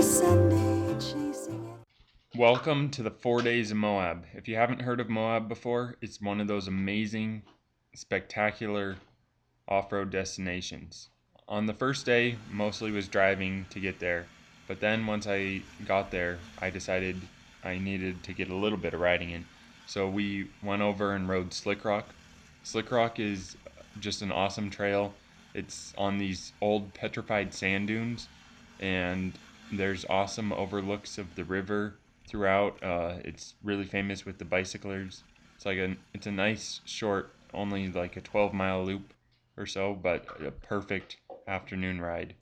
Sunday chasing it. Welcome to the 4 Days of Moab. If you haven't heard of Moab before, it's one of those amazing, spectacular off-road destinations. On the first day, mostly was driving to get there, but then once I got there, I decided I needed to get a little bit of riding in. So we went over and rode Slick Rock. Slick Rock is just an awesome trail. It's on these old petrified sand dunes, and there's awesome overlooks of the river throughout. It's really famous with the bicyclers. It's a nice short, only like a 12-mile loop or so, but a perfect afternoon ride.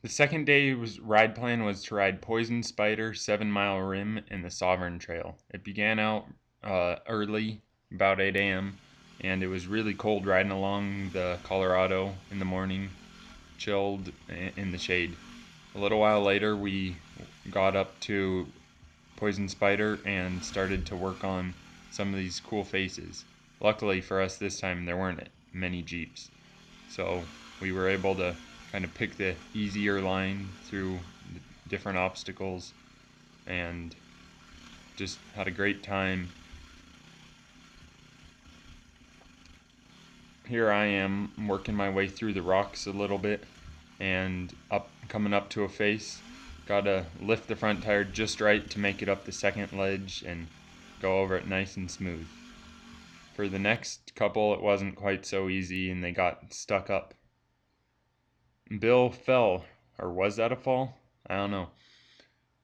The second day ride plan was to ride Poison Spider, 7 Mile Rim, and the Sovereign Trail. It began out early, about 8 a.m., and it was really cold riding along the Colorado in the morning, chilled in the shade. A little while later, we got up to Poison Spider and started to work on some of these cool faces. Luckily for us this time, there weren't many Jeeps, so we were able to kind of pick the easier line through different obstacles and just had a great time. Here I am working my way through the rocks a little bit and coming up to a face. Gotta lift the front tire just right to make it up the second ledge and go over it nice and smooth. For the next couple, it wasn't quite so easy and they got stuck up. Bill fell, or was that a fall? I don't know.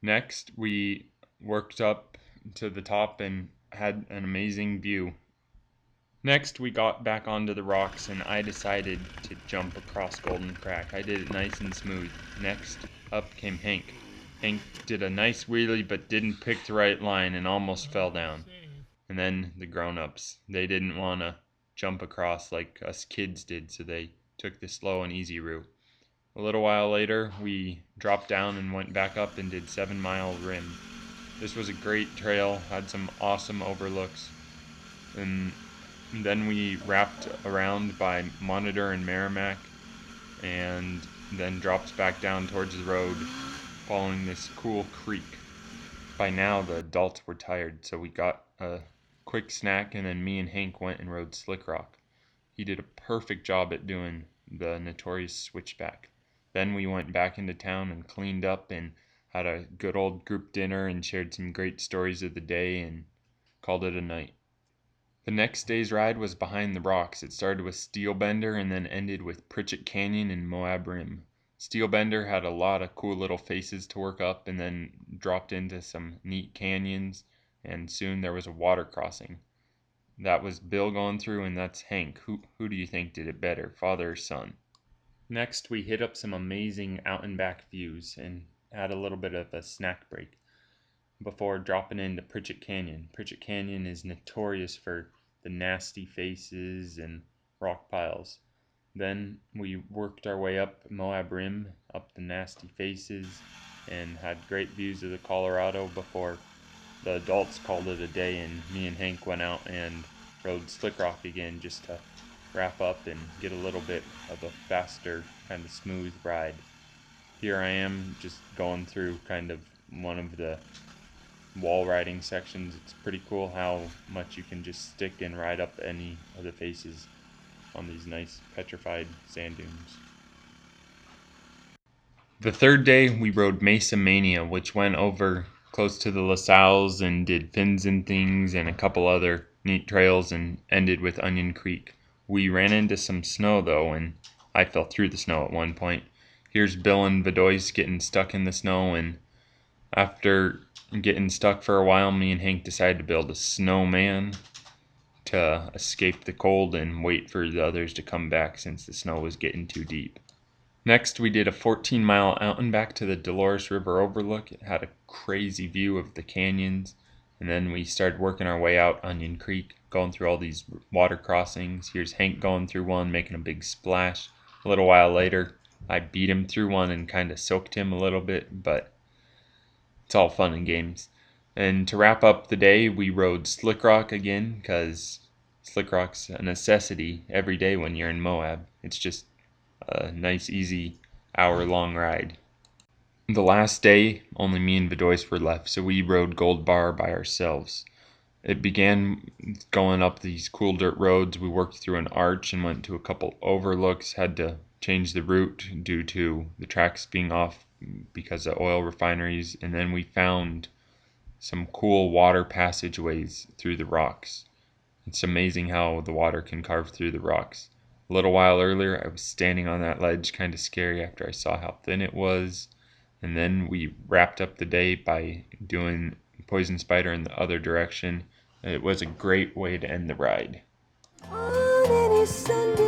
Next, we worked up to the top and had an amazing view. Next, we got back onto the rocks and I decided to jump across Golden Crack. I did it nice and smooth. Next, up came Hank. Hank did a nice wheelie but didn't pick the right line and almost fell down. And then the grown-ups, they didn't want to jump across like us kids did, so they took the slow and easy route. A little while later, we dropped down and went back up and did 7 Mile Rim. This was a great trail, had some awesome overlooks, and then we wrapped around by Monitor and Merrimack and then dropped back down towards the road following this cool creek. By now the adults were tired, so we got a quick snack and then me and Hank went and rode Slick Rock. He did a perfect job at doing the notorious switchback. Then we went back into town and cleaned up and had a good old group dinner and shared some great stories of the day and called it a night. The next day's ride was behind the rocks. It started with Steelbender and then ended with Pritchett Canyon and Moab Rim. Steelbender had a lot of cool little faces to work up and then dropped into some neat canyons, and soon there was a water crossing. That was Bill going through, and that's Hank. Who do you think did it better, father or son? Next, we hit up some amazing out and back views and had a little bit of a snack break before dropping into Pritchett Canyon. Pritchett Canyon is notorious for the nasty faces and rock piles. Then we worked our way up Moab Rim, up the nasty faces, and had great views of the Colorado before the adults called it a day and me and Hank went out and rode Slick Rock again just to wrap up and get a little bit of a faster, kind of smooth ride. Here I am just going through kind of one of the wall riding sections. It's pretty cool how much you can just stick and ride up any of the faces on these nice petrified sand dunes. The third day we rode Mesa Mania, which went over close to the LaSalles and did fins and things and a couple other neat trails and ended with Onion Creek. We ran into some snow though, and I fell through the snow at one point. Here's Bill and Bedoyce getting stuck in the snow, and after getting stuck for a while, me and Hank decided to build a snowman to escape the cold and wait for the others to come back since the snow was getting too deep. Next, we did a 14-mile out and back to the Dolores River overlook. It had a crazy view of the canyons, and then we started working our way out Onion Creek, going through all these water crossings. Here's Hank going through one, making a big splash. A little while later, I beat him through one and kind of soaked him a little bit, but it's all fun and games. And to wrap up the day, we rode Slick Rock again, because Slick Rock's a necessity every day when you're in Moab. It's just a nice, easy, hour-long ride. The last day, only me and Bedoyce were left, so we rode Gold Bar by ourselves. It began going up these cool dirt roads. We worked through an arch and went to a couple overlooks, had to change the route due to the tracks being off because of oil refineries, and then we found some cool water passageways through the rocks. It's amazing how the water can carve through the rocks. A little while earlier, I was standing on that ledge, kind of scary after I saw how thin it was. And then we wrapped up the day by doing Poison Spider in the other direction. It was a great way to end the ride. On any Sunday